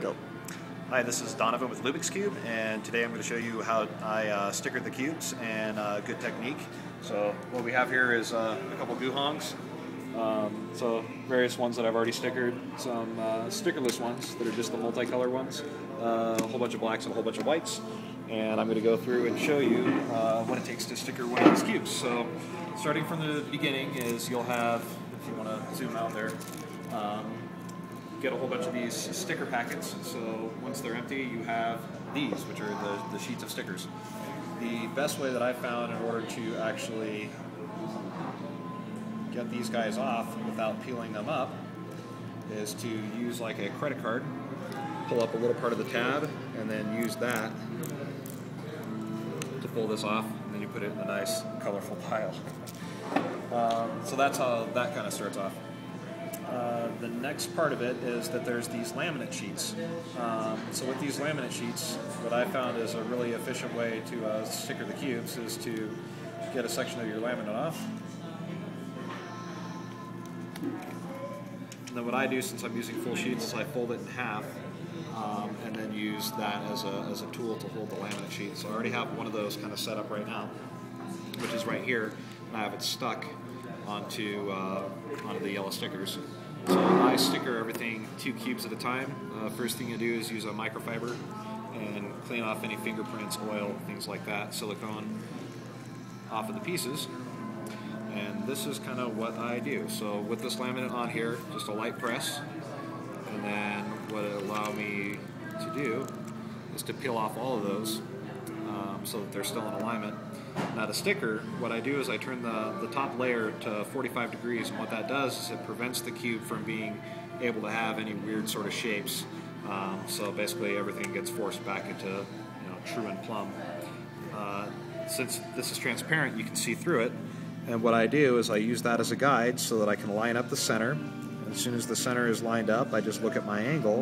Go. Hi, this is Donovan with Lubix Cube, and today I'm going to show you how I stickered the cubes and good technique. So what we have here is a couple GuHongs. So various ones that I've already stickered, some stickerless ones that are just the multicolor ones, a whole bunch of blacks and a whole bunch of whites. And I'm going to go through and show you what it takes to sticker one of these cubes. So starting from the beginning is you'll have, if you want to zoom out there, get a whole bunch of these sticker packets. So once they're empty, you have these, which are the sheets of stickers. The best way that I found in order to actually get these guys off without peeling them up is to use like a credit card, pull up a little part of the tab, and then use that to pull this off, and then you put it in a nice colorful pile. So that's how that kind of starts off. The next part of it is that there's these laminate sheets. So with these laminate sheets, what I found is a really efficient way to sticker the cubes is to get a section of your laminate off. And then what I do, since I'm using full sheets, is I fold it in half and then use that as a tool to hold the laminate sheet. So I already have one of those kind of set up right now, which is right here, and I have it stuck onto the yellow stickers. So I sticker everything 2 cubes at a time. First thing you do is use a microfiber and clean off any fingerprints, oil, things like that, silicone off of the pieces. And this is kind of what I do. So with this laminate on here, just a light press, and then what it'll allow me to do is to peel off all of those so that they're still in alignment. Now the sticker, what I do is I turn the top layer to 45 degrees, and what that does is it prevents the cube from being able to have any weird sort of shapes. So basically everything gets forced back into true and plumb. Since this is transparent, you can see through it, and what I do is I use that as a guide so that I can line up the center. And as soon as the center is lined up, I just look at my angle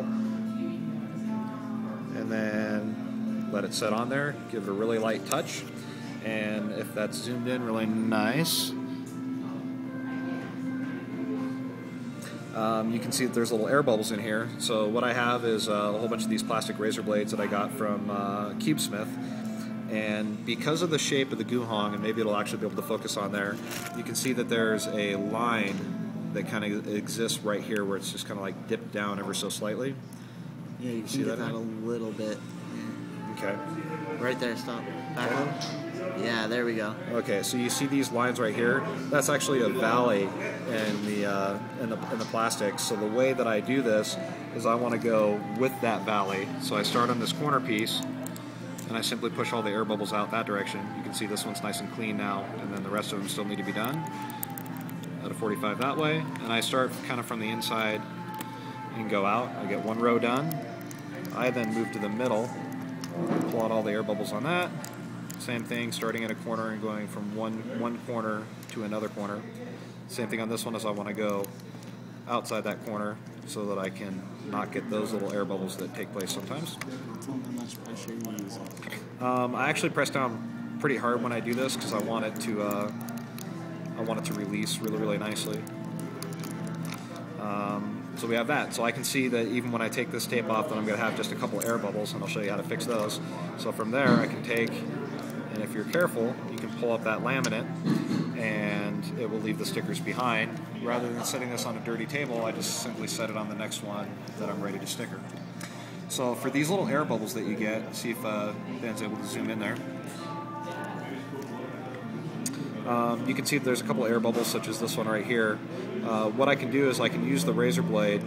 and then let it set on there, give it a really light touch. And if that's zoomed in really nice, you can see that there's little air bubbles in here. So what I have is a whole bunch of these plastic razor blades that I got from CubeSmith. And because of the shape of the GuHong, and maybe it'll actually be able to focus on there, you can see that there's a line that kind of exists right here where it's just kind of like dipped down ever so slightly. Yeah, you can see that a little bit. Okay. Right there, stop. Back one. Yeah, there we go. Okay, so you see these lines right here? That's actually a valley in the plastic. So the way that I do this is I want to go with that valley. So I start on this corner piece, and I simply push all the air bubbles out that direction. You can see this one's nice and clean now, and then the rest of them still need to be done at a 45 that way. And I start kind of from the inside and go out. I get one row done. I then move to the middle, pull out all the air bubbles on that. Same thing, starting at a corner and going from one corner to another corner. Same thing on this one, as I want to go outside that corner so that I can not get those little air bubbles that take place sometimes. Tell me how much pressure you use. I actually press down pretty hard when I do this because I want it to release really nicely. So we have that. So I can see that even when I take this tape off, that I'm going to have just a couple air bubbles, and I'll show you how to fix those. So from there, I can take, and if you're careful, you can pull up that laminate, and it will leave the stickers behind. Rather than setting this on a dirty table, I just simply set it on the next one that I'm ready to sticker. So for these little air bubbles that you get, see if Dan's able to zoom in there. You can see that there's a couple air bubbles, such as this one right here. What I can do is I can use the razor blade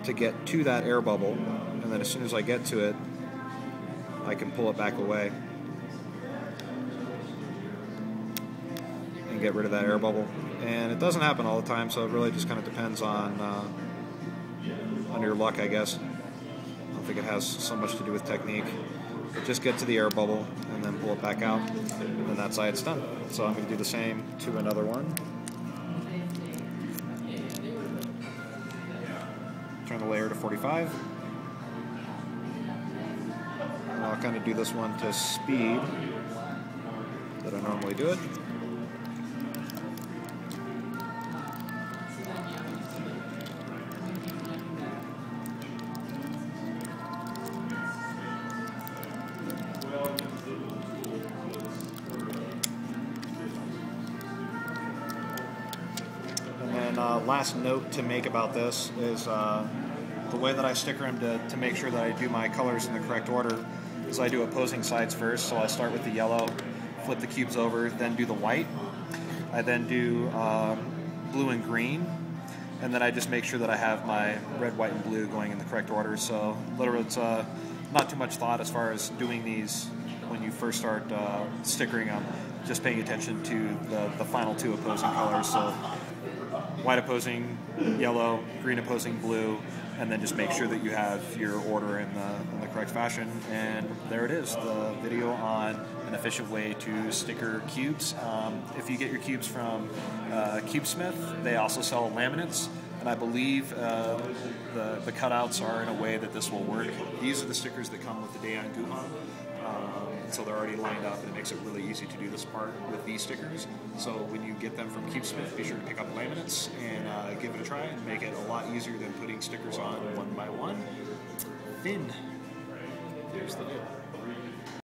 to get to that air bubble, and then as soon as I get to it, I can pull it back away and get rid of that air bubble. And it doesn't happen all the time, so it really just kind of depends on your luck, I guess. I don't think it has so much to do with technique. But just get to the air bubble and then pull it back out, and then that side's done. So I'm going to do the same to another one. Turn the layer to 45. And I'll kind of do this one to speed that I normally do it. last note to make about this is the way that I sticker them to make sure that I do my colors in the correct order is I do opposing sides first. So I start with the yellow, flip the cubes over, then do the white. I then do blue and green, and then I just make sure that I have my red, white, and blue going in the correct order. So literally it's not too much thought as far as doing these when you first start stickering them, just paying attention to the final two opposing colors. So white opposing yellow, green opposing blue, and then just make sure that you have your order in the correct fashion. And there it is, the video on an efficient way to sticker cubes. If you get your cubes from CubeSmith, they also sell laminates, and I believe the cutouts are in a way that this will work. These are the stickers that come with the Day on GuHong. So they're already lined up, and it makes it really easy to do this part with these stickers. So when you get them from CubeSmith, be sure to pick up laminates and give it a try, and make it a lot easier than putting stickers on one by one. Thin. Here's the video.